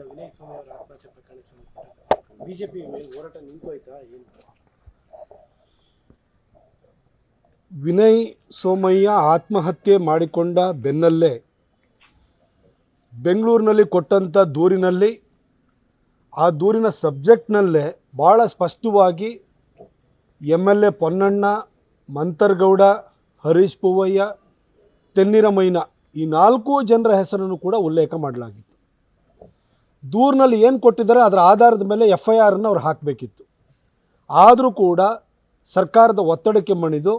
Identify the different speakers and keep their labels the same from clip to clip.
Speaker 1: ವಿನಯ್ ಸ್ವಾಮಿ ಅವರ ಆತ್ಮಹತ್ಯೆ ಪ್ರಕರಣಕ್ಕೆ ಸಂಬಂಧಪಟ್ಟ ಬಿಜೆಪಿ ಹೋರಾಟ ನಿಂತೋಯ್ತಾ ಏನು?
Speaker 2: ವಿನಯ್ ಸೋಮಯ್ಯ ಆತ್ಮಹತ್ಯೆ ಮಾಡಿಕೊಂಡ ಬೆನ್ನಲ್ಲೇ ಬೆಂಗಳೂರಿನಲ್ಲಿ ಕೊಟ್ಟಂಥ ದೂರಿನಲ್ಲಿ ಆ ದೂರಿನ ಸಬ್ಜೆಕ್ಟ್ನಲ್ಲೇ ಭಾಳ ಸ್ಪಷ್ಟವಾಗಿ MLA ಪೊನ್ನಣ್ಣ, ಮಂತರ್ಗೌಡ, ಹರೀಶ್ ಪೂವಯ್ಯ, ತೆನ್ನಿರಮೈನ ಈ 4 ಜನರ ಹೆಸರನ್ನು ಕೂಡ ಉಲ್ಲೇಖ ಮಾಡಲಾಗಿತ್ತು. ದೂರಿನಲ್ಲಿ ಏನು ಕೊಟ್ಟಿದ್ದಾರೆ ಅದರ ಆಧಾರದ ಮೇಲೆ FIR ಅವ್ರು ಹಾಕಬೇಕಿತ್ತು. ಆದರೂ ಕೂಡ ಸರ್ಕಾರದ ಒತ್ತಡಕ್ಕೆ ಮಣಿದು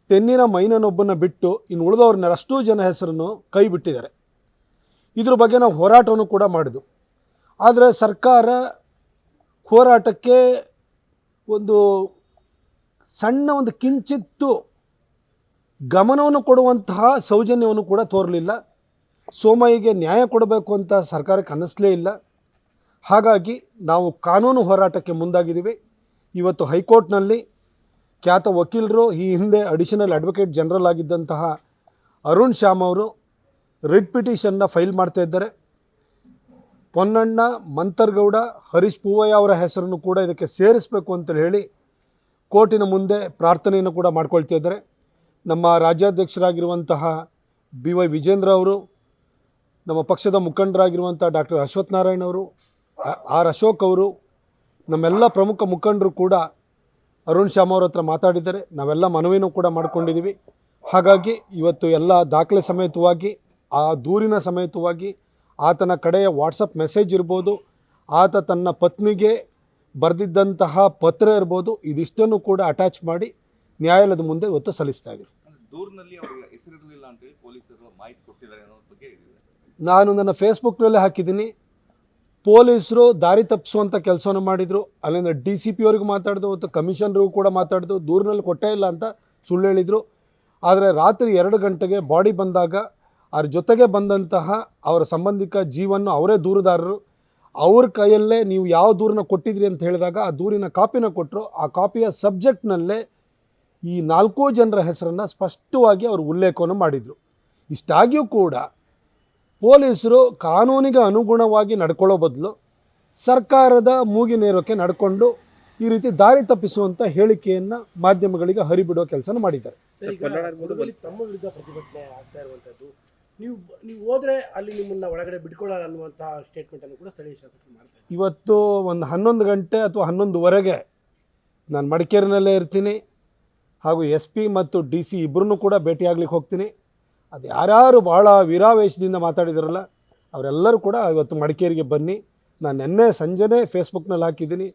Speaker 2: ತೆನ್ನಿರಮೈನನೊಬ್ಬನ ಬಿಟ್ಟು ಇನ್ನು ಉಳಿದವ್ರನ್ನ ಅಷ್ಟೂ ಜನ ಹೆಸರನ್ನು ಕೈ ಬಿಟ್ಟಿದ್ದಾರೆ. ಇದ್ರ ಬಗ್ಗೆ ನಾವು ಹೋರಾಟವನ್ನು ಕೂಡ ಮಾಡಿದ್ವು. ಆದರೆ ಸರ್ಕಾರ ಹೋರಾಟಕ್ಕೆ ಒಂದು ಕಿಂಚಿತ್ತು ಗಮನವನ್ನು ಕೊಡುವಂತಹ ಸೌಜನ್ಯವನ್ನು ಕೂಡ ತೋರಲಿಲ್ಲ. ಸೋಮಯ್ಯಗೆ ನ್ಯಾಯ ಕೊಡಬೇಕು ಅಂತ ಸರ್ಕಾರಕ್ಕೆ ಅನ್ನಿಸಲೇ ಇಲ್ಲ. ಹಾಗಾಗಿ ನಾವು ಕಾನೂನು ಹೋರಾಟಕ್ಕೆ ಮುಂದಾಗಿದ್ದೀವಿ. ಇವತ್ತು ಹೈಕೋರ್ಟ್ನಲ್ಲಿ ಖ್ಯಾತ ವಕೀಲರು, ಈ ಹಿಂದೆ ಅಡಿಷನಲ್ ಅಡ್ವೊಕೇಟ್ ಜನರಲ್ ಆಗಿದ್ದಂತಹ ಅರುಣ್ ಶ್ಯಾಮ್ ಅವರು ರಿಟ್ ಪಿಟಿಷನ್ನ ಫೈಲ್ ಮಾಡ್ತಾ ಇದ್ದಾರೆ. ಪೊನ್ನಣ್ಣ, ಮಂತರ್ಗೌಡ, ಹರೀಶ್ ಪೂವಯ್ಯ ಅವರ ಹೆಸರನ್ನು ಕೂಡ ಇದಕ್ಕೆ ಸೇರಿಸಬೇಕು ಅಂತೇಳಿ ಹೇಳಿ ಕೋರ್ಟಿನ ಮುಂದೆ ಪ್ರಾರ್ಥನೆಯನ್ನು ಕೂಡ ಮಾಡ್ಕೊಳ್ತಾ ಇದ್ದಾರೆ. ನಮ್ಮ ರಾಜ್ಯಾಧ್ಯಕ್ಷರಾಗಿರುವಂತಹ BY ವಿಜೇಂದ್ರ ಅವರು, ನಮ್ಮ ಪಕ್ಷದ ಮುಖಂಡರಾಗಿರುವಂಥ ಡಾಕ್ಟರ್ ಅಶ್ವಥ್ ನಾರಾಯಣ್ ಅವರು, ಆರ್ ಅಶೋಕ್ ಅವರು, ನಮ್ಮೆಲ್ಲ ಪ್ರಮುಖ ಮುಖಂಡರು ಕೂಡ ಅರುಣ್ ಶ್ಯಾಮ್ ಅವ್ರ ಹತ್ರ ಮಾತಾಡಿದ್ದಾರೆ. ನಾವೆಲ್ಲ ಮನವಿನೂ ಕೂಡ ಮಾಡ್ಕೊಂಡಿದ್ದೀವಿ. ಹಾಗಾಗಿ ಇವತ್ತು ಎಲ್ಲ ದಾಖಲೆ ಸಮೇತವಾಗಿ, ಆ ದೂರಿನ ಸಮೇತವಾಗಿ, ಆತನ ಕಡೆಯ ವಾಟ್ಸಪ್ ಮೆಸೇಜ್ ಇರ್ಬೋದು, ಆತ ತನ್ನ ಪತ್ನಿಗೆ ಬರೆದಿದ್ದಂತಹ ಪತ್ರ ಇರ್ಬೋದು, ಇದಿಷ್ಟನ್ನು ಕೂಡ ಅಟ್ಯಾಚ್ ಮಾಡಿ ನ್ಯಾಯಾಲಯದ ಮುಂದೆ ಇವತ್ತು ಸಲ್ಲಿಸ್ತಾ ಇದ್ದೀವಿ.
Speaker 3: ದೂರಿನಲ್ಲಿ ಅವರ ಹೆಸರಿರಲಿಲ್ಲ ಅಂತೇಳಿ ಪೊಲೀಸರು ಮಾಹಿತಿ ಕೊಟ್ಟಿದ್ದಾರೆ ಅನ್ನೋ ಬಗ್ಗೆ
Speaker 2: ನಾನು ನನ್ನ ಫೇಸ್ಬುಕ್ನಲ್ಲೇ ಹಾಕಿದ್ದೀನಿ. ಪೊಲೀಸರು ದಾರಿ ತಪ್ಪಿಸುವಂಥ ಕೆಲಸವನ್ನು ಮಾಡಿದರು. ಅಲ್ಲಿಂದ DCP ಅವರಿಗೂ ಮಾತಾಡಿದ್ರು, ಮತ್ತು ಕಮಿಷನರಿಗೂ ಕೂಡ ಮಾತಾಡಿದ್ರು. ದೂರಿನಲ್ಲಿ ಕೊಟ್ಟೇ ಇಲ್ಲ ಅಂತ ಸುಳ್ಳು ಹೇಳಿದರು. ಆದರೆ ರಾತ್ರಿ 2 ಗಂಟೆಗೆ ಬಾಡಿ ಬಂದಾಗ ಅವ್ರ ಜೊತೆಗೆ ಬಂದಂತಹ ಅವರ ಸಂಬಂಧಿಕ ಜೀವನ್ನು ಅವರೇ ದೂರುದಾರರು, ಅವ್ರ ಕೈಯಲ್ಲೇ ನೀವು ಯಾವ ದೂರನ್ನ ಕೊಟ್ಟಿದ್ರಿ ಅಂತ ಹೇಳಿದಾಗ ಆ ದೂರಿನ ಕಾಪಿನ ಕೊಟ್ಟರು. ಆ ಕಾಪಿಯ ಸಬ್ಜೆಕ್ಟ್ನಲ್ಲೇ ಈ 4 ಜನರ ಹೆಸರನ್ನು ಸ್ಪಷ್ಟವಾಗಿ ಅವರು ಉಲ್ಲೇಖವನ್ನು ಮಾಡಿದರು. ಇಷ್ಟಾಗಿಯೂ ಕೂಡ ಪೊಲೀಸರು ಕಾನೂನಿಗೆ ಅನುಗುಣವಾಗಿ ನಡ್ಕೊಳ್ಳೋ ಬದಲು ಸರ್ಕಾರದ ಮೂಗಿನೇರೋಕ್ಕೆ ನಡ್ಕೊಂಡು ಈ ರೀತಿ ದಾರಿ ತಪ್ಪಿಸುವಂಥ ಹೇಳಿಕೆಯನ್ನು ಮಾಧ್ಯಮಗಳಿಗೆ ಹರಿಬಿಡೋ ಕೆಲಸನ ಮಾಡಿದ್ದಾರೆ.
Speaker 1: ತಮ್ಮ ವಿರುದ್ಧ ಪ್ರತಿಭಟನೆ ಆಗ್ತಾ ಇರುವಂಥದ್ದು, ನೀವು ಹೋದರೆ ಅಲ್ಲಿ ನಿಮ್ಮನ್ನು ಒಳಗಡೆ ಬಿಟ್ಕೊಳ್ಳಲ್ಲ ಅನ್ನುವಂಥ ಸ್ಟೇಟ್ಮೆಂಟನ್ನು ಕೂಡ ಸ್ಥಳೀಯ ಶಾಸಕರು ಮಾಡ್ತಾರೆ.
Speaker 2: ಇವತ್ತು ಒಂದು 11 ಗಂಟೆ ಅಥವಾ 11:15 ನಾನು ಮಡಿಕೇರಿನಲ್ಲೇ ಇರ್ತೀನಿ. ಹಾಗೂ SP ಮತ್ತು DC ಇಬ್ಬರನ್ನೂ ಕೂಡ ಭೇಟಿಯಾಗ್ಲಿಕ್ಕೆ ಹೋಗ್ತೀನಿ. ಅದು ಯಾರ್ಯಾರು ಭಾಳ ವೀರಾವೇಶದಿಂದ ಮಾತಾಡಿದಾರಲ್ಲ ಅವರೆಲ್ಲರೂ ಕೂಡ ಇವತ್ತು ಮಡಿಕೇರಿಗೆ ಬನ್ನಿ. ನಾನು ನಿನ್ನೆ ಸಂಜೆನೇ ಫೇಸ್ಬುಕ್ನಲ್ಲಿ ಹಾಕಿದ್ದೀನಿ.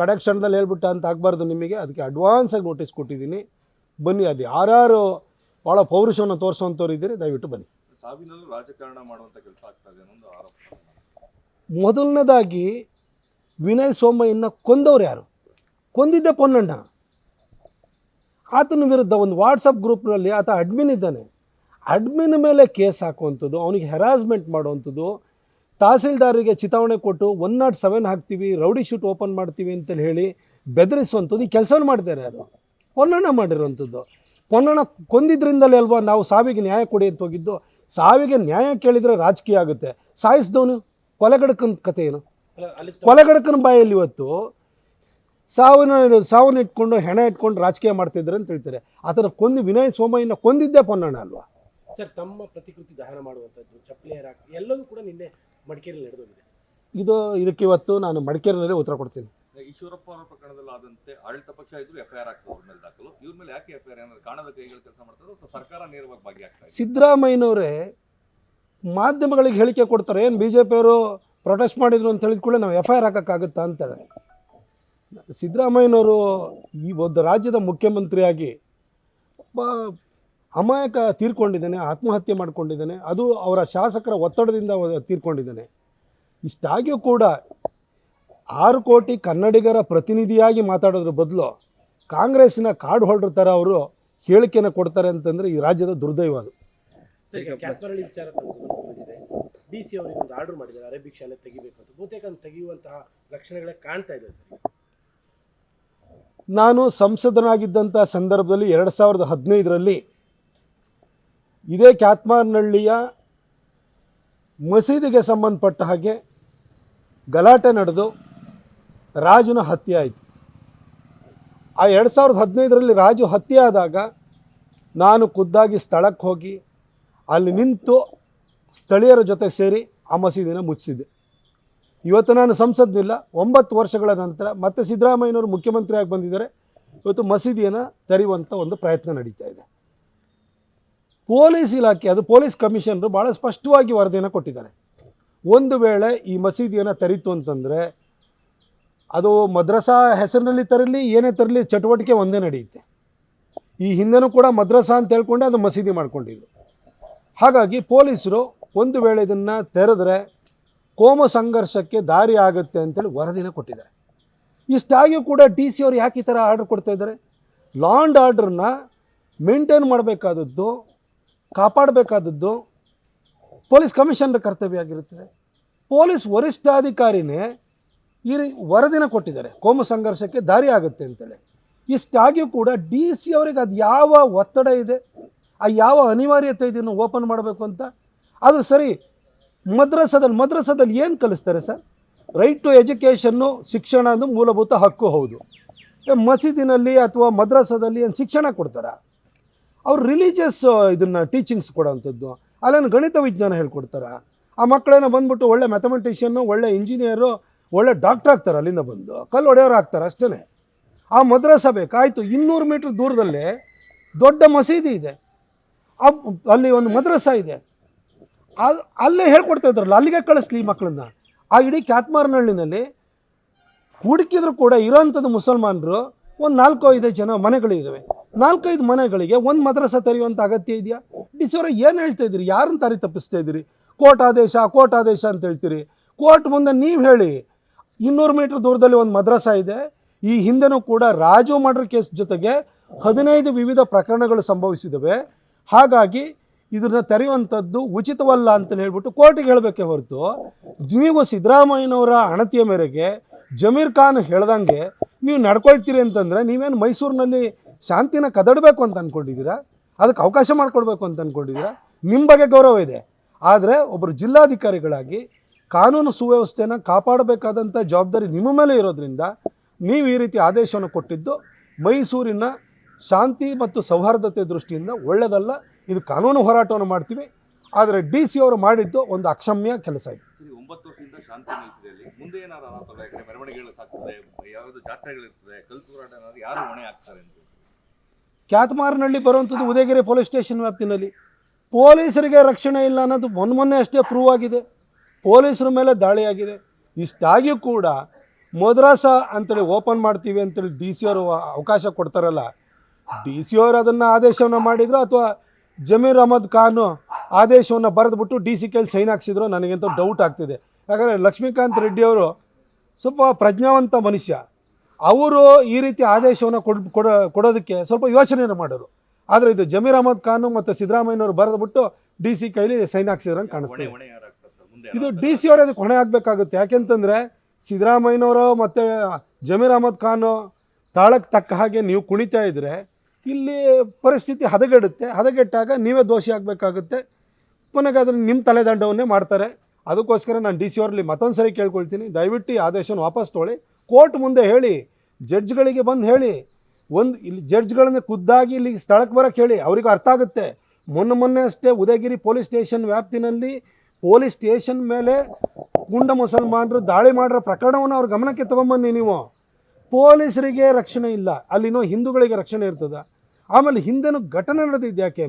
Speaker 2: ಕಡೆ ಕ್ಷಣದಲ್ಲಿ ಹೇಳ್ಬಿಟ್ಟ ಅಂತ ಆಗಬಾರ್ದು ನಿಮಗೆ, ಅದಕ್ಕೆ ಅಡ್ವಾನ್ಸಾಗಿ ನೋಟಿಸ್ ಕೊಟ್ಟಿದ್ದೀನಿ. ಬನ್ನಿ, ಅದು ಯಾರ್ಯಾರು ಭಾಳ ಪೌರುಷವನ್ನು ತೋರಿಸುವಂಥವ್ರು ಇದ್ದೀರಿ ದಯವಿಟ್ಟು ಬನ್ನಿ.
Speaker 3: ಸಾವಿನಲ್ಲೂ ರಾಜಕಾರಣ ಮಾಡುವಂಥ ಕೆಲಸ ಆಗ್ತದೆ ಅನ್ನೋ ಆರೋಪ.
Speaker 2: ಮೊದಲನೇದಾಗಿ ವಿನಯ್ ಸೋಮಯ್ಯನ ಕೊಂದವ್ರು ಯಾರು? ಕೊಂದಿದ್ದೆ ಪೊನ್ನಣ್ಣ. ಆತನ ವಿರುದ್ಧ ಒಂದು ವಾಟ್ಸಪ್ ಗ್ರೂಪ್ನಲ್ಲಿ ಆತ ಅಡ್ಮಿನ್ ಇದ್ದಾನೆ. ಅಡ್ಮಿನ್ ಮೇಲೆ ಕೇಸ್ ಹಾಕುವಂಥದ್ದು, ಅವನಿಗೆ ಹೆರಾಸ್ಮೆಂಟ್ ಮಾಡುವಂಥದ್ದು, ತಹಸೀಲ್ದಾರಿಗೆ ಚಿತಾವಣೆ ಕೊಟ್ಟು 107 ಹಾಕ್ತೀವಿ, ರೌಡಿ ಶೂಟ್ ಓಪನ್ ಮಾಡ್ತೀವಿ ಅಂತೇಳಿ ಹೇಳಿ ಬೆದರಿಸುವಂಥದ್ದು ಈ ಕೆಲಸವನ್ನು ಮಾಡ್ತಾರೆ. ಅದು ಪೊನ್ನಣ್ಣ ಮಾಡಿರುವಂಥದ್ದು. ಪೊನ್ನಣ್ಣ ಕೊಂದಿದ್ರಿಂದಲೇ ಅಲ್ವಾ ನಾವು ಸಾವಿಗೆ ನ್ಯಾಯ ಕೊಡಿ ಅಂತ ಹೋಗಿದ್ದು. ಸಾವಿಗೆ ನ್ಯಾಯ ಕೇಳಿದರೆ ರಾಜಕೀಯ ಆಗುತ್ತೆ. ಸಾಯಿಸಿದವನು ಕೊಲೆಗಡಕನ ಕಥೆ ಏನು? ಕೊಲೆಗಡಕನ ಬಾಯಲ್ಲಿ ಇವತ್ತು ಸಾವನ್ನ ಇಟ್ಕೊಂಡು ಹೆಣ ಇಟ್ಕೊಂಡು ರಾಜಕೀಯ ಮಾಡ್ತಿದ್ದಾರೆ ಅಂತ ಹೇಳ್ತಾರೆ. ಆತನ ವಿನಯ್ ಸೋಮಯ್ಯನ ಕೊಂದಿದ್ದೇ ಪೊನ್ನಣ್ಣ ಅಲ್ವಾ?
Speaker 1: ಸರ್, ತಮ್ಮ ಪ್ರತಿಕೃತಿ ದಹನ ಮಾಡುವಂಥದ್ದು, ಚಪ್ಪಲಿ ಹಾಕಿ ಎಲ್ಲವೂ ಕೂಡ ನಿನ್ನೆ ಮಡಿಕೇರಿಯಲ್ಲಿ ನಡೆದೋಗಿದೆ.
Speaker 2: ಇದಕ್ಕೆ ಇವತ್ತು ನಾನು ಮಡಿಕೇರಿನಲ್ಲೇ ಉತ್ತರ ಕೊಡ್ತೀನಿ.
Speaker 3: ಈಶ್ವರಪ್ಪ ಅವರ ಪ್ರಕರಣದಲ್ಲಿ ಆದಂತೆ ಆಡಳಿತ ಪಕ್ಷ ಇದ್ರು FIR ಆಗ್ತದೆ ಅವ್ರ ಮೇಲೆ ದಾಖಲು. ಇವ್ರ ಮೇಲೆ ಯಾಕೆ FIR? ಏನಾದ್ರು ಕಾಣದ ಕೈಗಳು ಕೆಲಸ ಮಾಡ್ತಾರೆ ಅಥವಾ ಸರ್ಕಾರ ನೇರವಾಗಿ ಭಾಗಿಯಾಗ್ತದೆ?
Speaker 2: ಸಿದ್ದರಾಮಯ್ಯನವರೇ ಮಾಧ್ಯಮಗಳಿಗೆ ಹೇಳಿಕೆ ಕೊಡ್ತಾರೆ, ಏನು BJP ಅವರು ಪ್ರೊಟೆಸ್ಟ್ ಮಾಡಿದ್ರು ಅಂತ ಹೇಳಿದ ಕೂಡಲೇ ನಾವು FIR ಹಾಕೋಕ್ಕಾಗುತ್ತಾ ಅಂತಾರೆ. ಸಿದ್ದರಾಮಯ್ಯನವರು ಈ ಒಂದು ರಾಜ್ಯದ ಮುಖ್ಯಮಂತ್ರಿಯಾಗಿ ಒಬ್ಬ ಅಮಾಯಕ ತೀರ್ಕೊಂಡಿದ್ದಾನೆ, ಆತ್ಮಹತ್ಯೆ ಮಾಡಿಕೊಂಡಿದ್ದಾನೆ. ಅದು ಅವರ ಶಾಸಕರ ಒತ್ತಡದಿಂದ ತೀರ್ಕೊಂಡಿದ್ದಾನೆ. ಇಷ್ಟಾಗಿಯೂ ಕೂಡ 6 ಕೋಟಿ ಕನ್ನಡಿಗರ ಪ್ರತಿನಿಧಿಯಾಗಿ ಮಾತಾಡೋದ್ರ ಬದಲು ಕಾಂಗ್ರೆಸ್ಸಿನ ಕಾರ್ಡ್ ಹೋಲ್ಡರ್ ಥರ ಅವರು ಹೇಳಿಕೆಯನ್ನು ಕೊಡ್ತಾರೆ ಅಂತಂದರೆ ಈ ರಾಜ್ಯದ ದುರ್ದೈವ ಅದು.
Speaker 1: ಕ್ಯಾಸ್ಪರಳ್ಳಿ ವಿಚಾರ ಬಂದಿದೆ. DC ಅವರಿಗೆ ಒಂದು ಆರ್ಡರ್ ಮಾಡಿದ್ದಾರೆ, ಅರೇಬಿಕ್ ಶಾಲೆ ತೆಗಿಬೇಕು ಅಂತ. ಬಹುತೇಕ ತೆಗೆಯುವಂತಹ ಲಕ್ಷಣಗಳೇ ಕಾಣ್ತಾ ಇದೆ ಸರ್.
Speaker 2: ನಾನು ಸಂಸದನಾಗಿದ್ದಂಥ ಸಂದರ್ಭದಲ್ಲಿ 2015ರಲ್ಲಿ ಇದೇ ಕ್ಯಾತ್ಮಾರ್ನಹಳ್ಳಿಯ ಮಸೀದಿಗೆ ಸಂಬಂಧಪಟ್ಟ ಹಾಗೆ ಗಲಾಟೆ ನಡೆದು ರಾಜುನ ಹತ್ಯೆ ಆಯಿತು. ಆ 2015ರಲ್ಲಿ ರಾಜು ಹತ್ಯೆ ಆದಾಗ ನಾನು ಖುದ್ದಾಗಿ ಸ್ಥಳಕ್ಕೆ ಹೋಗಿ ಅಲ್ಲಿ ನಿಂತು ಸ್ಥಳೀಯರ ಜೊತೆ ಸೇರಿ ಆ ಮಸೀದಿನ ಮುಚ್ಚಿಸಿದ್ದೆ. ಇವತ್ತು ನಾನು ಸಂಸದ್ನಿಲ್ಲ, 9 ವರ್ಷಗಳ ನಂತರ ಮತ್ತೆ ಸಿದ್ದರಾಮಯ್ಯನವರು ಮುಖ್ಯಮಂತ್ರಿಯಾಗಿ ಬಂದಿದ್ದಾರೆ. ಇವತ್ತು ಮಸೀದಿಯನ್ನು ತೆರೆಯುವಂಥ ಒಂದು ಪ್ರಯತ್ನ ನಡೀತಾ ಇದೆ. ಪೊಲೀಸ್ ಇಲಾಖೆ, ಅದು ಪೊಲೀಸ್ ಕಮಿಷನರು ಭಾಳ ಸ್ಪಷ್ಟವಾಗಿ ವರದಿಯನ್ನು ಕೊಟ್ಟಿದ್ದಾರೆ. ಒಂದು ವೇಳೆ ಈ ಮಸೀದಿಯನ್ನು ತೆರೀತು ಅಂತಂದರೆ ಅದು ಮದ್ರಸಾ ಹೆಸರಿನಲ್ಲಿ ತರಲಿ, ಏನೇ ತರಲಿ, ಚಟುವಟಿಕೆ ಒಂದೇ ನಡೆಯುತ್ತೆ. ಈ ಹಿಂದೆನೂ ಕೂಡ ಮದ್ರಸಾ ಅಂತ ಹೇಳ್ಕೊಂಡೆ ಅದು ಮಸೀದಿ ಮಾಡ್ಕೊಂಡಿದ್ರು. ಹಾಗಾಗಿ ಪೊಲೀಸರು ಒಂದು ವೇಳೆ ಇದನ್ನು ತೆರೆದ್ರೆ ಕೋಮು ಸಂಘರ್ಷಕ್ಕೆ ದಾರಿ ಆಗುತ್ತೆ ಅಂತೇಳಿ ವರದಿನ ಕೊಟ್ಟಿದ್ದಾರೆ. ಇಷ್ಟಾಗಿಯೂ ಕೂಡ DC ಅವರು ಯಾಕೆ ಈ ಥರ ಆರ್ಡರ್ ಕೊಡ್ತಾ ಇದ್ದಾರೆ? ಲಾ ಆ್ಯಂಡ್ ಆರ್ಡ್ರನ್ನ ಮೇಂಟೈನ್ ಮಾಡಬೇಕಾದದ್ದು, ಕಾಪಾಡಬೇಕಾದದ್ದು ಪೊಲೀಸ್ ಕಮಿಷನರ್ ಕರ್ತವ್ಯ ಆಗಿರುತ್ತದೆ. ಪೊಲೀಸ್ ವರಿಷ್ಠಾಧಿಕಾರಿನೇ ಈ ವರದಿನ ಕೊಟ್ಟಿದ್ದಾರೆ, ಕೋಮು ಸಂಘರ್ಷಕ್ಕೆ ದಾರಿ ಆಗುತ್ತೆ ಅಂತೇಳಿ. ಇಷ್ಟಾಗಿಯೂ ಕೂಡ DC ಅವರಿಗೆ ಅದು ಯಾವ ಒತ್ತಡ ಇದೆ, ಆ ಯಾವ ಅನಿವಾರ್ಯತೆ ಇದನ್ನು ಓಪನ್ ಮಾಡಬೇಕು ಅಂತ. ಆದರೂ ಸರಿ, ಮದ್ರಸಾದಲ್ಲಿ ಏನು ಕಲಿಸ್ತಾರೆ ಸರ್? ರೈಟ್ ಟು ಎಜುಕೇಷನ್ನು, ಶಿಕ್ಷಣ ಅದು ಮೂಲಭೂತ ಹಕ್ಕು ಹೌದು. ಮಸೀದಿನಲ್ಲಿ ಅಥವಾ ಮದ್ರಸಾದಲ್ಲಿ ಏನು ಶಿಕ್ಷಣ ಕೊಡ್ತಾರೆ? ಅವ್ರು ರಿಲಿಜಿಯಸ್ ಇದನ್ನು ಟೀಚಿಂಗ್ಸ್ ಕೊಡೋವಂಥದ್ದು. ಅಲ್ಲೇನು ಗಣಿತ ವಿಜ್ಞಾನ ಹೇಳ್ಕೊಡ್ತಾರೆ? ಆ ಮಕ್ಕಳೇನೋ ಬಂದ್ಬಿಟ್ಟು ಒಳ್ಳೆ ಮ್ಯಾಥಮೆಟಿಷಿಯನ್ನು, ಒಳ್ಳೆ ಇಂಜಿನಿಯರು, ಒಳ್ಳೆ ಡಾಕ್ಟರ್ ಆಗ್ತಾರೆ, ಅಲ್ಲಿಂದ ಬಂದು ಕಲ್ಲು ಹೊಡೆಯೋರು ಆಗ್ತಾರೆ ಅಷ್ಟೇ. ಆ ಮದ್ರಸಾ ಬೇಕಾಯಿತು. 200 ಮೀಟ್ರ್ ದೂರದಲ್ಲೇ ದೊಡ್ಡ ಮಸೀದಿ ಇದೆ, ಅಲ್ಲಿ ಒಂದು ಮದ್ರಸಾ ಇದೆ, ಅಲ್ಲೇ ಹೇಳ್ಕೊಡ್ತಾ ಇದ್ದಾರಲ್ಲ, ಅಲ್ಲಿಗೆ ಕಳಿಸ್ಲಿ ಈ ಮಕ್ಕಳನ್ನ. ಆ ಇಡೀ ಕ್ಯಾತ್ಮಾರ್ನಹಳ್ಳಿನಲ್ಲಿ ಹುಡುಕಿದ್ರು ಕೂಡ ಇರೋಂಥದ್ದು ಮುಸಲ್ಮಾನರು ಒಂದು 4-5 ಜನ ಮನೆಗಳಿದ್ದಾವೆ. 4-5 ಮನೆಗಳಿಗೆ ಒಂದು ಮದ್ರಸಾ ತೆರೆಯುವಂಥ ಅಗತ್ಯ ಇದೆಯಾ? DC ಅವರು ಏನು ಹೇಳ್ತಾ ಇದ್ದೀರಿ? ಯಾರನ್ನ ದಾರಿ ತಪ್ಪಿಸ್ತಾ ಇದ್ದೀರಿ? ಕೋರ್ಟ್ ಆದೇಶ ಅಂತ ಹೇಳ್ತೀರಿ. ಕೋರ್ಟ್ ಮುಂದೆ ನೀವು ಹೇಳಿ, 200 ಮೀಟ್ರ್ ದೂರದಲ್ಲಿ ಒಂದು ಮದ್ರಸಾ ಇದೆ. ಈ ಹಿಂದೆನೂ ಕೂಡ ರಾಜು ಮರ್ಡರ್ ಕೇಸ್ ಜೊತೆಗೆ 15 ವಿವಿಧ ಪ್ರಕರಣಗಳು ಸಂಭವಿಸಿದವೆ. ಹಾಗಾಗಿ ಇದನ್ನು ತೆರೆಯುವಂಥದ್ದು ಉಚಿತವಲ್ಲ ಅಂತ ಹೇಳ್ಬಿಟ್ಟು ಕೋರ್ಟಿಗೆ ಹೇಳಬೇಕೇ ಹೊರತು, ನೀವು ಸಿದ್ದರಾಮಯ್ಯನವರ ಅಣತಿಯ ಮೇರೆಗೆ ಜಮೀರ್ ಖಾನ್ ಹೇಳ್ದಂಗೆ ನೀವು ನಡ್ಕೊಳ್ತೀರಿ ಅಂತಂದರೆ ನೀವೇನು ಮೈಸೂರಿನಲ್ಲಿ ಶಾಂತಿನ ಕದಡಬೇಕು ಅಂತ ಅಂದ್ಕೊಂಡಿದ್ದೀರಾ? ಅದಕ್ಕೆ ಅವಕಾಶ ಮಾಡಿಕೊಡ್ಬೇಕು ಅಂತ ಅಂದ್ಕೊಂಡಿದ್ದೀರಾ? ನಿಮ್ಮ ಬಗ್ಗೆ ಗೌರವ ಇದೆ, ಆದರೆ ಒಬ್ಬರು ಜಿಲ್ಲಾಧಿಕಾರಿಗಳಾಗಿ ಕಾನೂನು ಸುವ್ಯವಸ್ಥೆಯನ್ನು ಕಾಪಾಡಬೇಕಾದಂಥ ಜವಾಬ್ದಾರಿ ನಿಮ್ಮ ಮೇಲೆ ಇರೋದ್ರಿಂದ ನೀವು ಈ ರೀತಿ ಆದೇಶವನ್ನು ಕೊಟ್ಟಿದ್ದು ಮೈಸೂರಿನ ಶಾಂತಿ ಮತ್ತು ಸೌಹಾರ್ದತೆ ದೃಷ್ಟಿಯಿಂದ ಒಳ್ಳೆಯದಲ್ಲ. ಇದು ಕಾನೂನು ಹೋರಾಟವನ್ನು ಮಾಡ್ತೀವಿ. ಆದರೆ DC ಅವರು ಮಾಡಿದ್ದು ಒಂದು ಅಕ್ಷಮ್ಯ ಕೆಲಸ ಇದೆ.
Speaker 3: 9 ವರ್ಷದಿಂದ ಶಾಂತಿ ನೆಲೆಸಿದೆ. ಮುಂದೆ ಏನಾದ್ರು ಅನಾಹುತಗಳು, ಯಾಕಂದ್ರೆ ಮೆರವಣಿಗೆಗಳು ಸಾಕ್ತದೆ, ಯಾವ್ದು ಜಾತ್ರೆಗಳಿರ್ತದೆ, ಕಲ್ಲು ತೂರಾಟ ಏನಾದ್ರು ಯಾರು ಹೊಣೆ ಆಗ್ತಾರೆ ಅಂತ?
Speaker 2: ಕ್ಯಾತ್ಮಾರ್ನಹಳ್ಳಿ ಬರುವಂಥದ್ದು ಉದಯಗಿರಿ ಪೊಲೀಸ್ ಸ್ಟೇಷನ್ ವ್ಯಾಪ್ತಿನಲ್ಲಿ. ಪೊಲೀಸರಿಗೆ ರಕ್ಷಣೆ ಇಲ್ಲ ಅನ್ನೋದು ಮೊನ್ನೆ ಅಷ್ಟೇ ಪ್ರೂವ್ ಆಗಿದೆ. ಪೊಲೀಸರ ಮೇಲೆ ದಾಳಿಯಾಗಿದೆ. ಇಷ್ಟಾಗಿಯೂ ಕೂಡ ಮದ್ರಸಾ ಅಂತೇಳಿ ಓಪನ್ ಮಾಡ್ತೀವಿ ಅಂತೇಳಿ DC ಅವರು ಅವಕಾಶ ಕೊಡ್ತಾರಲ್ಲ, DC ಅವರು ಅದನ್ನು ಆದೇಶವನ್ನು ಮಾಡಿದ್ರು ಅಥವಾ ಜಮೀರ್ ಅಹಮದ್ ಖಾನ್ ಆದೇಶವನ್ನು ಬರೆದುಬಿಟ್ಟು DC ಕೈಲಿ ಸೈನ್ ಹಾಕ್ಸಿದ್ರು? ನನಗಂತೂ ಡೌಟ್ ಆಗ್ತಿದೆ. ಯಾಕಂದರೆ ಲಕ್ಷ್ಮೀಕಾಂತ್ ರೆಡ್ಡಿ ಅವರು ಸ್ವಲ್ಪ ಪ್ರಜ್ಞಾವಂತ ಮನುಷ್ಯ. ಅವರು ಈ ರೀತಿ ಆದೇಶವನ್ನು ಕೊಡೋದಕ್ಕೆ ಸ್ವಲ್ಪ ಯೋಚನೆಯನ್ನು ಮಾಡೋರು. ಆದರೆ ಇದು ಜಮೀರ್ ಅಹಮದ್ ಖಾನ್ ಮತ್ತು ಸಿದ್ದರಾಮಯ್ಯನವರು ಬರೆದುಬಿಟ್ಟು DC ಕೈಲಿ ಸೈನ್ ಹಾಕ್ಸಿದ್ರು ಅಂತ ಕಾಣಿಸ್ತಾರೆ. ಇದು DC ಅವರೇ ಅದಕ್ಕೆ ಹೊಣೆ ಆಗಬೇಕಾಗುತ್ತೆ. ಯಾಕೆಂತಂದರೆ ಸಿದ್ದರಾಮಯ್ಯನವರು ಮತ್ತು ಜಮೀರ್ ಅಹಮದ್ ಖಾನ್ ತಾಳಕ್ಕೆ ತಕ್ಕ ಹಾಗೆ ನೀವು ಕುಣಿತಾ ಇದ್ದರೆ ಇಲ್ಲಿ ಪರಿಸ್ಥಿತಿ ಹದಗೆಡುತ್ತೆ. ಹದಗೆಟ್ಟಾಗ ನೀವೇ ದೋಷಿ ಆಗಬೇಕಾಗುತ್ತೆ. ಕೊನೆಗೆ ಅದನ್ನು ನಿಮ್ಮ ತಲೆದಂಡವನ್ನೇ ಮಾಡ್ತಾರೆ. ಅದಕ್ಕೋಸ್ಕರ ನಾನು DC ಅವರಲ್ಲಿ ಮತ್ತೊಂದು ಸರಿ ಕೇಳ್ಕೊಳ್ತೀನಿ, ದಯವಿಟ್ಟು ಈ ಆದೇಶವನ್ನು ವಾಪಸ್ ತೊಗೊಳ್ಳಿ. ಕೋರ್ಟ್ ಮುಂದೆ ಹೇಳಿ, ಜಡ್ಜ್ಗಳಿಗೆ ಬಂದು ಹೇಳಿ. ಇಲ್ಲಿ ಜಡ್ಜ್ಗಳನ್ನೇ ಖುದ್ದಾಗಿ ಇಲ್ಲಿ ಸ್ಥಳಕ್ಕೆ ಬರೋಕ್ಕೆ ಹೇಳಿ, ಅವ್ರಿಗೆ ಅರ್ಥ ಆಗುತ್ತೆ. ಮೊನ್ನೆ ಅಷ್ಟೇ ಉದಯಗಿರಿ ಪೊಲೀಸ್ ಸ್ಟೇಷನ್ ವ್ಯಾಪ್ತಿನಲ್ಲಿ ಪೊಲೀಸ್ ಸ್ಟೇಷನ್ ಮೇಲೆ ಗುಂಡ ಮುಸಲ್ಮಾನರು ದಾಳಿ ಮಾಡಿರೋ ಪ್ರಕರಣವನ್ನು ಅವ್ರ ಗಮನಕ್ಕೆ ತೊಗೊಂಬನ್ನಿ. ನೀವು ಪೊಲೀಸರಿಗೆ ರಕ್ಷಣೆ ಇಲ್ಲ, ಅಲ್ಲಿನೋ ಹಿಂದೂಗಳಿಗೆ ರಕ್ಷಣೆ ಇರ್ತದೆ. ಆಮೇಲೆ ಹಿಂದೆನೂ ಘಟನೆ ನಡೆದಿದ್ದು ಯಾಕೆ?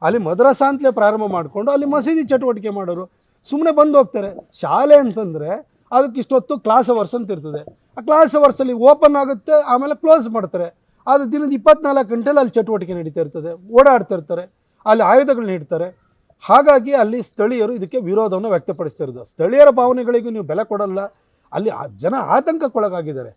Speaker 2: ಅಲ್ಲಿ ಮದ್ರಸಾ ಅಂತಲೇ ಪ್ರಾರಂಭ ಮಾಡಿಕೊಂಡು ಅಲ್ಲಿ ಮಸೀದಿ ಚಟುವಟಿಕೆ ಮಾಡೋರು ಸುಮ್ಮನೆ ಬಂದು ಹೋಗ್ತಾರೆ. ಶಾಲೆ ಅಂತಂದರೆ ಅದಕ್ಕೆ ಇಷ್ಟೊತ್ತು ಕ್ಲಾಸ್ ಅವರ್ಸ್ ಅಂತ ಇರ್ತದೆ. ಆ ಕ್ಲಾಸ್ ಅವರ್ಸಲ್ಲಿ ಓಪನ್ ಆಗುತ್ತೆ, ಆಮೇಲೆ ಕ್ಲೋಸ್ ಮಾಡ್ತಾರೆ. ಅದು ದಿನದ 24 ಗಂಟೆಲಿ ಅಲ್ಲಿ ಚಟುವಟಿಕೆ ನಡೀತಾ ಇರ್ತದೆ, ಓಡಾಡ್ತಾ ಇರ್ತಾರೆ, ಅಲ್ಲಿ ಆಯುಧಗಳನ್ನ ಇಡ್ತಾರೆ. ಹಾಗಾಗಿ ಅಲ್ಲಿ ಸ್ಥಳೀಯರು ಇದಕ್ಕೆ ವಿರೋಧವನ್ನು ವ್ಯಕ್ತಪಡಿಸ್ತಾ ಇರೋದು. ಸ್ಥಳೀಯರ ಭಾವನೆಗಳಿಗೂ ನೀವು ಬೆಲೆ ಕೊಡಲ್ಲ. ಅಲ್ಲಿ ಜನ ಆತಂಕಕ್ಕೊಳಗಾಗಿದ್ದಾರೆ.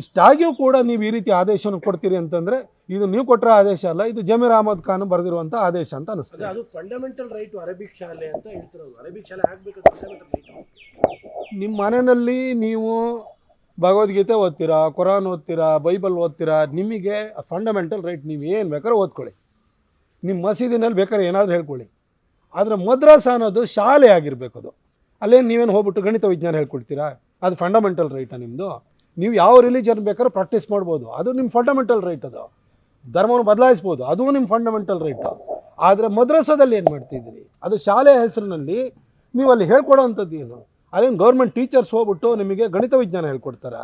Speaker 2: ಇಷ್ಟಾಗಿಯೂ ಕೂಡ ನೀವು ಈ ರೀತಿ ಆದೇಶವನ್ನು ಕೊಡ್ತೀರಿ ಅಂತಂದರೆ ಇದು ನೀವು ಕೊಟ್ಟರೆ ಆದೇಶ ಅಲ್ಲ, ಇದು ಜಮೀರ್ ಅಹಮದ್ ಖಾನ್ ಬರೆದಿರುವಂಥ ಆದೇಶ ಅಂತ ಅನಿಸ್ತದೆ.
Speaker 1: ಅದು ಫಂಡಮೆಂಟಲ್ ರೈಟ್ ಅರೇಬಿಕ್ ಶಾಲೆ ಅಂತ ಹೇಳ್ತಿರೋದು. ಅರೇಬಿಕ್ ಶಾಲೆ ಆಗಬೇಕು ಫಂಡಮೆಂಟಲ್ ರೈಟ್.
Speaker 2: ನಿಮ್ಮ ಮನೆಯಲ್ಲಿ ನೀವು ಭಗವದ್ಗೀತೆ ಓದ್ತೀರಾ, ಕುರಾನ್ ಓದ್ತೀರಾ, ಬೈಬಲ್ ಓದ್ತೀರಾ, ನಿಮಗೆ ಫಂಡಮೆಂಟಲ್ ರೈಟ್ ನೀವು ಏನು ಬೇಕಾದ್ರೂ ಓದ್ಕೊಳ್ಳಿ. ನಿಮ್ಮ ಮಸೀದಿನಲ್ಲಿ ಬೇಕಾದ್ರೆ ಏನಾದರೂ ಹೇಳ್ಕೊಳ್ಳಿ. ಆದರೆ ಮದ್ರಸಾ ಅನ್ನೋದು ಶಾಲೆ ಆಗಿರಬೇಕು. ಅಲ್ಲೇನು ನೀವೇನು ಹೋಗ್ಬಿಟ್ಟು ಗಣಿತ ವಿಜ್ಞಾನ ಹೇಳ್ಕೊಡ್ತೀರಾ? ಅದು ಫಂಡಮೆಂಟಲ್ ರೈಟಾ ನಿಮ್ಮದು? ನೀವು ಯಾವ ರಿಲಿಜನ್ ಬೇಕಾದ್ರೂ ಪ್ರಾಕ್ಟೀಸ್ ಮಾಡ್ಬೋದು, ಅದು ನಿಮ್ಮ ಫಂಡಮೆಂಟಲ್ ರೈಟ್. ಅದು ಧರ್ಮವನ್ನು ಬದಲಾಯಿಸ್ಬೋದು, ಅದು ನಿಮ್ಮ ಫಂಡಮೆಂಟಲ್ ರೈಟು. ಆದರೆ ಮದ್ರಸಾದಲ್ಲಿ ಏನು ಮಾಡ್ತಿದ್ದೀರಿ? ಅದು ಶಾಲೆಯ ಹೆಸರಿನಲ್ಲಿ ನೀವು ಅಲ್ಲಿ ಹೇಳ್ಕೊಡೋ ಅಂಥದ್ದು ಏನು? ಅಲ್ಲೇನು ಗೌರ್ಮೆಂಟ್ ಟೀಚರ್ಸ್ ಹೋಗ್ಬಿಟ್ಟು ನಿಮಗೆ ಗಣಿತ ವಿಜ್ಞಾನ ಹೇಳ್ಕೊಡ್ತಾರಾ?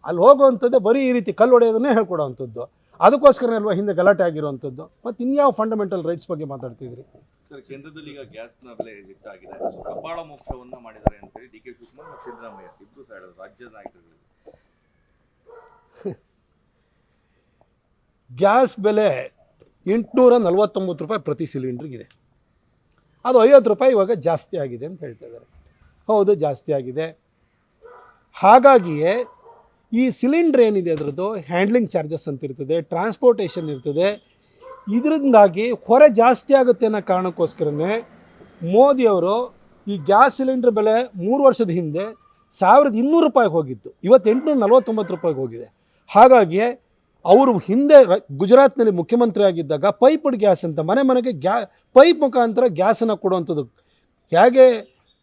Speaker 2: ಅಲ್ಲಿ ಹೋಗುವಂಥದ್ದು ಬರೀ ಈ ರೀತಿ ಕಲ್ಲು ಹೊಡೆಯೋದನ್ನೇ ಹೇಳ್ಕೊಡೋ ಅಂಥದ್ದು. ಅದಕ್ಕೋಸ್ಕರನೇ ಅಲ್ವಾ ಹಿಂದೆ ಗಲಾಟೆ ಆಗಿರೋವಂಥದ್ದು. ಮತ್ತು ಇನ್ಯಾವ ಫಂಡಮೆಂಟಲ್ ರೈಟ್ಸ್ ಬಗ್ಗೆ ಮಾತಾಡ್ತಿದ್ರಿ?
Speaker 3: ಸರ್, ಕೇಂದ್ರದಲ್ಲಿ ಈಗ ಗ್ಯಾಸ್ನ ಬೆಲೆ ಹೆಚ್ಚಾಗಿದೆ, ಕಪಾಳ ಮೋಕ್ಷವನ್ನ ಮಾಡಿದ್ದಾರೆ ಅಂತೇಳಿ ಡಿ ಕೆ ಶಿವಕುಮಾರ್ ಮತ್ತು ಸಿದ್ದರಾಮಯ್ಯ ಇಬ್ಬರು ಸಹ ಹೇಳಿದ್ರು, ರಾಜ್ಯದ ನಾಯಕರುಗಳು.
Speaker 2: ಗ್ಯಾಸ್ ಬೆಲೆ 849 ರೂಪಾಯಿ ಪ್ರತಿ ಸಿಲಿಂಡ್ರಿಗಿದೆ. ಅದು 50 ರೂಪಾಯಿ ಇವಾಗ ಜಾಸ್ತಿ ಆಗಿದೆ ಅಂತ ಹೇಳ್ತಾ ಇದ್ದಾರೆ. ಹೌದು, ಜಾಸ್ತಿ ಆಗಿದೆ. ಹಾಗಾಗಿಯೇ ಈ ಸಿಲಿಂಡ್ರ್ ಏನಿದೆ ಅದರದ್ದು ಹ್ಯಾಂಡ್ಲಿಂಗ್ ಚಾರ್ಜಸ್ ಅಂತ ಇರ್ತದೆ, ಟ್ರಾನ್ಸ್ಪೋರ್ಟೇಷನ್ ಇರ್ತದೆ. ಇದರಿಂದಾಗಿ ಹೊರೆ ಜಾಸ್ತಿ ಆಗುತ್ತೆ ಅನ್ನೋ ಕಾರಣಕ್ಕೋಸ್ಕರನೇ ಮೋದಿಯವರು ಈ ಗ್ಯಾಸ್ ಸಿಲಿಂಡ್ರ್ ಬೆಲೆ 3 ವರ್ಷದ ಹಿಂದೆ 1200 ರೂಪಾಯಿಗೆ ಹೋಗಿತ್ತು, ಇವತ್ತು 849 ರೂಪಾಯಿಗೆ ಹೋಗಿದೆ. ಹಾಗಾಗಿ ಅವರು ಹಿಂದೆ ಗುಜರಾತ್ನಲ್ಲಿ ಮುಖ್ಯಮಂತ್ರಿ ಆಗಿದ್ದಾಗ ಪೈಪ್ಡ್ ಗ್ಯಾಸ್ ಅಂತ ಮನೆ ಮನೆಗೆ ಪೈಪ್ ಮುಖಾಂತರ ಗ್ಯಾಸನ್ನು ಕೊಡುವಂಥದ್ದು. ಹೇಗೆ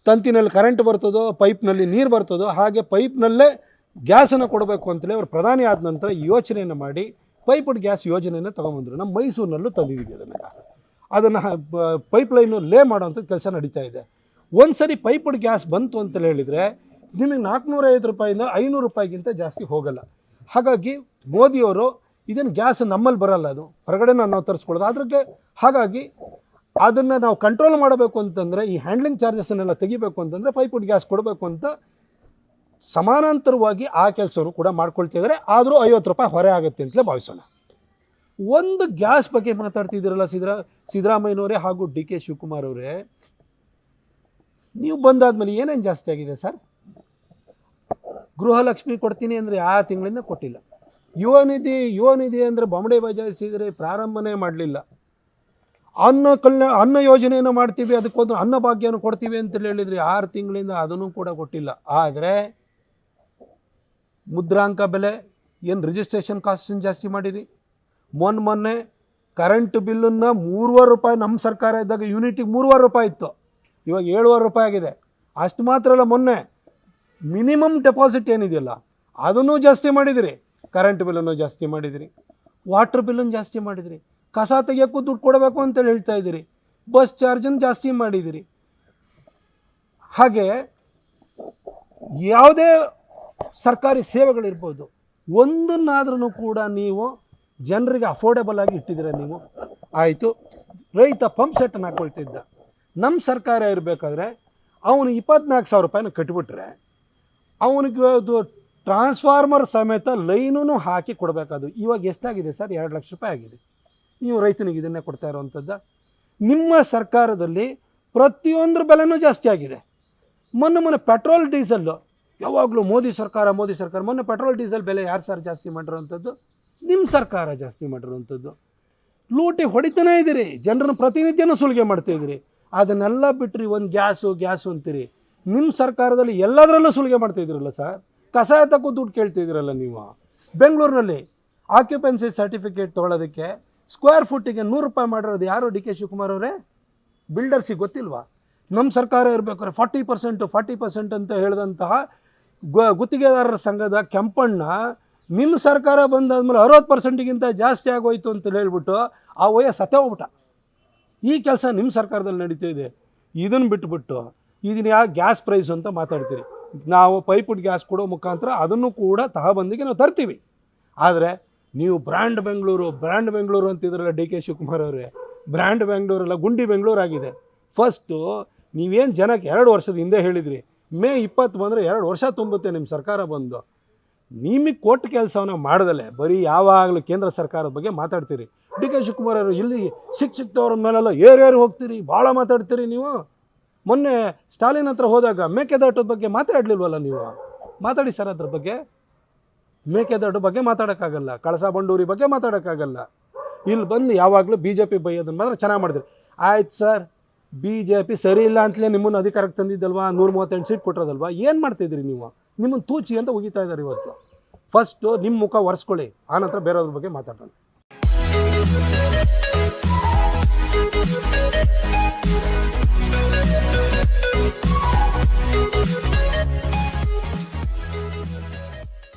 Speaker 2: ತಂತಿನಲ್ಲಿ ಕರೆಂಟ್ ಬರ್ತದೋ, ಪೈಪ್ನಲ್ಲಿ ನೀರು ಬರ್ತದೋ, ಹಾಗೆ ಪೈಪ್ನಲ್ಲೇ ಗ್ಯಾಸನ್ನು ಕೊಡಬೇಕು ಅಂತಲೇ ಅವರು ಪ್ರಧಾನಿ ಆದ ನಂತರ ಯೋಚನೆಯನ್ನು ಮಾಡಿ ಪೈಪ್ಡ್ ಗ್ಯಾಸ್ ಯೋಜನೆಯನ್ನು ತೊಗೊಂಬಂದರು. ನಮ್ಮ ಮೈಸೂರಿನಲ್ಲೂ ತಂದಿದ್ದೀವಿ ಅದನ್ನು ಪೈಪ್ಲೈನು ಲೇ ಮಾಡೋವಂಥ ಕೆಲಸ ನಡೀತಾ ಇದೆ. ಒಂದು ಸರಿ ಪೈಪ್ಡ್ ಗ್ಯಾಸ್ ಬಂತು ಅಂತಲೇ ಹೇಳಿದರೆ ನಿಮಗೆ 450 ರೂಪಾಯಿಂದ 500 ರೂಪಾಯಿಗಿಂತ ಜಾಸ್ತಿ ಹೋಗಲ್ಲ. ಹಾಗಾಗಿ ಮೋದಿಯವರು ಇದನ್ನು ಗ್ಯಾಸ್ ನಮ್ಮಲ್ಲಿ ಬರಲ್ಲ, ಅದು ಹೊರಗಡೆ ನಾವು ತರಿಸ್ಕೊಳ್ಳೋದು. ಅದ್ರಿಗೆ ಹಾಗಾಗಿ ಅದನ್ನು ನಾವು ಕಂಟ್ರೋಲ್ ಮಾಡಬೇಕು ಅಂತಂದರೆ ಈ ಹ್ಯಾಂಡ್ಲಿಂಗ್ ಚಾರ್ಜಸ್ಸನ್ನೆಲ್ಲ ತೆಗಿಬೇಕು ಅಂತಂದರೆ ಪೈಪ್ಡ್ ಗ್ಯಾಸ್ ಕೊಡಬೇಕು ಅಂತ ಸಮಾನಾಂತರವಾಗಿ ಆ ಕೆಲಸವರು ಕೂಡ ಮಾಡ್ಕೊಳ್ತಿದ್ದಾರೆ. ಆದರೂ 50 ರೂಪಾಯಿ ಹೊರೆ ಆಗುತ್ತೆ ಅಂತಲೇ ಭಾವಿಸೋಣ. ಒಂದು ಗ್ಯಾಸ್ ಬಗ್ಗೆ ಮಾತಾಡ್ತಿದ್ದೀರಲ್ಲ ಸಿದ್ದರಾಮಯ್ಯನವರೇ ಹಾಗೂ ಡಿ ಕೆ ಶಿವಕುಮಾರ್ ಅವರೇ, ನೀವು ಬಂದಾದ್ಮೇಲೆ ಏನೇನು ಜಾಸ್ತಿ ಆಗಿದೆ ಸರ್? ಗೃಹಲಕ್ಷ್ಮಿ ಕೊಡ್ತೀನಿ ಅಂದರೆ ಆ ತಿಂಗಳಿಂದ ಕೊಟ್ಟಿಲ್ಲ. ಯುವ ನಿಧಿ ಅಂದರೆ ಬೊಂಬಡೆ ಬಜಾಯಿಸಿದರೆ ಪ್ರಾರಂಭನೇ ಮಾಡಲಿಲ್ಲ. ಅನ್ನ ಯೋಜನೆಯನ್ನು ಮಾಡ್ತೀವಿ, ಅದಕ್ಕೊಂದು ಅನ್ನ ಭಾಗ್ಯವನ್ನು ಕೊಡ್ತೀವಿ ಅಂತೇಳಿ ಹೇಳಿದ್ರಿ, 6 ತಿಂಗಳಿಂದ ಅದನ್ನು ಕೂಡ ಕೊಟ್ಟಿಲ್ಲ. ಆದರೆ ಮುದ್ರಾಂಕ ಬೆಲೆ ಏನು ರಿಜಿಸ್ಟ್ರೇಷನ್ ಕಾಸ್ಟನ್ನು ಜಾಸ್ತಿ ಮಾಡಿರಿ. ಮೊನ್ನೆ ಕರೆಂಟ್ ಬಿಲ್ಲನ್ನು 3.5 ರೂಪಾಯಿ ನಮ್ಮ ಸರ್ಕಾರ ಇದ್ದಾಗ ಯೂನಿಟಿಗೆ 3.5 ರೂಪಾಯಿ ಇತ್ತು, ಇವಾಗ 7.5 ರೂಪಾಯಿ ಆಗಿದೆ. ಅಷ್ಟು ಮಾತ್ರ ಅಲ್ಲ, ಮೊನ್ನೆ ಮಿನಿಮಮ್ ಡೆಪಾಸಿಟ್ ಏನಿದೆಯಲ್ಲ ಅದನ್ನು ಜಾಸ್ತಿ ಮಾಡಿದಿರಿ, ಕರೆಂಟ್ ಬಿಲ್ಲನ್ನು ಜಾಸ್ತಿ ಮಾಡಿದಿರಿ, ವಾಟರ್ ಬಿಲ್ಲನ್ನು ಜಾಸ್ತಿ ಮಾಡಿದಿರಿ, ಕಸ ತೆಗಿಯೋಕ್ಕೂ ದುಡ್ಡು ಕೊಡಬೇಕು ಅಂತೇಳಿ ಹೇಳ್ತಾ ಇದ್ದೀರಿ, ಬಸ್ ಚಾರ್ಜನ್ನು ಜಾಸ್ತಿ ಮಾಡಿದಿರಿ. ಹಾಗೆ ಯಾವುದೇ ಸರ್ಕಾರಿ ಸೇವೆಗಳಿರ್ಬೋದು, ಒಂದನ್ನಾದ್ರೂ ಕೂಡ ನೀವು ಜನರಿಗೆ ಅಫೋರ್ಡೆಬಲ್ ಆಗಿ ಇಟ್ಟಿದ್ದೀರ. ನೀವು ಆಯಿತು, ರೈತ ಪಂಪ್ ಸೆಟ್ಟನ್ನು ಹಾಕ್ಕೊಳ್ತಿದ್ದ, ನಮ್ಮ ಸರ್ಕಾರ ಇರಬೇಕಾದ್ರೆ ಅವನು 24,000 ರೂಪಾಯಿನ ಕಟ್ಟಿಬಿಟ್ರೆ ಅವನಿಗೆ ಅದು ಟ್ರಾನ್ಸ್ಫಾರ್ಮರ್ ಸಮೇತ ಲೈನೂ ಹಾಕಿ ಕೊಡಬೇಕಾದ್ರು. ಇವಾಗ ಎಷ್ಟಾಗಿದೆ ಸರ್? 2 ಲಕ್ಷ ರೂಪಾಯಿ ಆಗಿದೆ. ನೀವು ರೈತನಿಗೆ ಇದನ್ನೇ ಕೊಡ್ತಾ ಇರೋವಂಥದ್ದು. ನಿಮ್ಮ ಸರ್ಕಾರದಲ್ಲಿ ಪ್ರತಿಯೊಂದ್ರ ಬೆಲೆನೂ ಜಾಸ್ತಿ ಆಗಿದೆ. ಮೊನ್ನೆ ಪೆಟ್ರೋಲ್ ಡೀಸೆಲ್ಲು ಯಾವಾಗಲೂ ಮೋದಿ ಸರ್ಕಾರ ಮೊನ್ನೆ ಪೆಟ್ರೋಲ್ ಡೀಸೆಲ್ ಬೆಲೆ ಯಾರು ಸರ್ ಜಾಸ್ತಿ ಮಾಡಿರೋವಂಥದ್ದು? ನಿಮ್ಮ ಸರ್ಕಾರ ಜಾಸ್ತಿ ಮಾಡಿರೋವಂಥದ್ದು. ಲೂಟಿ ಹೊಡಿತಾನೇ ಇದ್ದೀರಿ, ಜನರನ್ನು ಪ್ರತಿನಿತ್ಯನೂ ಸುಲಿಗೆ ಮಾಡ್ತಾಯಿದ್ದೀರಿ. ಅದನ್ನೆಲ್ಲ ಬಿಟ್ಟರೆ ಒಂದು ಗ್ಯಾಸು ಅಂತೀರಿ. ನಿಮ್ಮ ಸರ್ಕಾರದಲ್ಲಿ ಎಲ್ಲದರಲ್ಲೂ ಸುಲಿಗೆ ಮಾಡ್ತಾಯಿದ್ದೀರಲ್ಲ ಸರ್. ಕಸಾಯತಕ್ಕೂ ದುಡ್ಡು ಕೇಳ್ತಿದ್ದೀರಲ್ಲ ನೀವು. ಬೆಂಗಳೂರಿನಲ್ಲಿ ಆಕ್ಯುಪೆನ್ಸಿ ಸರ್ಟಿಫಿಕೇಟ್ ತೊಗೊಳೋದಕ್ಕೆ ಸ್ಕ್ವೇರ್ ಫುಟ್ಟಿಗೆ 100 ರೂಪಾಯಿ ಮಾಡಿರೋದು ಯಾರು? ಡಿ ಕೆ ಶಿವಕುಮಾರ್ ಅವರೇ. ಬಿಲ್ಡರ್ಸಿಗೆ ಗೊತ್ತಿಲ್ವಾ? ನಮ್ಮ ಸರ್ಕಾರ ಇರಬೇಕಾದ್ರೆ 40% ಅಂತ ಹೇಳಿದಂತಹ ಗುತ್ತಿಗೆದಾರರ ಸಂಘದ ಕೆಂಪಣ್ಣ ನಿಮ್ಮ ಸರ್ಕಾರ ಬಂದಾದ್ಮೇಲೆ 60%ಗಿಂತ ಜಾಸ್ತಿ ಆಗೋಯ್ತು ಅಂತ ಹೇಳ್ಬಿಟ್ಟು ಆ ಸತ್ತೇ ಹೋಗ್ಬಿಟ್ಟ. ಈ ಕೆಲಸ ನಿಮ್ಮ ಸರ್ಕಾರದಲ್ಲಿ ನಡೀತಾ ಇದೆ. ಇದನ್ನು ಬಿಟ್ಬಿಟ್ಟು ಇದನ್ನು ಗ್ಯಾಸ್ ಪ್ರೈಸ್ ಅಂತ ಮಾತಾಡ್ತೀರಿ. ನಾವು ಪೈಪ್ಡ್ ಗ್ಯಾಸ್ ಕೊಡೋ ಮುಖಾಂತರ ಅದನ್ನು ಕೂಡ ತಹಬಂದಿಗೆ ನಾವು ತರ್ತೀವಿ. ಆದರೆ ನೀವು ಬ್ರ್ಯಾಂಡ್ ಬೆಂಗಳೂರು ಅಂತಿದ್ರಲ್ಲ ಡಿ ಕೆ ಶಿವಕುಮಾರ್ ಅವರೇ, ಬ್ರ್ಯಾಂಡ್ ಬೆಂಗಳೂರಲ್ಲ, ಗುಂಡಿ ಬೆಂಗಳೂರು ಆಗಿದೆ. ಫಸ್ಟು ನೀವೇನು ಜನಕ್ಕೆ 2 ವರ್ಷದ ಹಿಂದೆ ಹೇಳಿದ್ರಿ, ಮೇ 20 ಬಂದರೆ 2 ವರ್ಷ ತುಂಬುತ್ತೆ ನಿಮ್ಮ ಸರ್ಕಾರ ಬಂದು. ನಿಮಗೆ ಕೊಟ್ಟ ಕೆಲಸವನ್ನು ಮಾಡ್ದಲೆ ಬರೀ ಯಾವಾಗಲೂ ಕೇಂದ್ರ ಸರ್ಕಾರದ ಬಗ್ಗೆ ಮಾತಾಡ್ತೀರಿ. ಡಿ ಕೆ ಶಿವಕುಮಾರ್ ಅವರು ಇಲ್ಲಿ ಸಿಕ್ತವ್ರ ಮೇಲೆಲ್ಲ ಏರು ಹೋಗ್ತೀರಿ, ಭಾಳ ಮಾತಾಡ್ತೀರಿ ನೀವು. ಮೊನ್ನೆ ಸ್ಟಾಲಿನ್ ಹತ್ರ ಹೋದಾಗ ಮೇಕೆದಾಟದ ಬಗ್ಗೆ ಮಾತಾಡಲಿಲ್ವಲ್ಲ ನೀವು? ಮಾತಾಡಿ ಸರ್ ಅದ್ರ ಬಗ್ಗೆ. ಮೇಕೆದಾಟು ಬಗ್ಗೆ ಮಾತಾಡೋಕ್ಕಾಗಲ್ಲ, ಕಳಸಾ ಬಂಡೂರಿ ಬಗ್ಗೆ ಮಾತಾಡೋಕ್ಕಾಗಲ್ಲ. ಇಲ್ಲಿ ಬಂದು ಯಾವಾಗಲೂ BJP ಬೈಯೋದನ್ನು ಮಾತ್ರ ಚೆನ್ನಾಗಿ ಮಾಡಿದ್ರಿ. ಆಯ್ತು ಸರ್, BJP ಸರಿ ಇಲ್ಲ ಅಂತಲೇ ನಿಮ್ಮನ್ನು ಅಧಿಕಾರಕ್ಕೆ ತಂದಿದ್ದಲ್ವಾ, 138 ಸೀಟ್ ಕೊಟ್ಟಿರೋದಲ್ವಾ? ಏನು ಮಾಡ್ತಾಯಿದ್ರಿ ನೀವು? ನಿಮ್ಮನ್ನು ತೂಚಿ ಅಂತ ಉಗಿತಾ ಇದ್ದಾರೆ ಇವತ್ತು. ಫಸ್ಟು ನಿಮ್ಮ ಮುಖ ಒರೆಸ್ಕೊಳ್ಳಿ, ಆನಂತರ ಬೇರೆಯವ್ರ ಬಗ್ಗೆ ಮಾತಾಡೋಣ.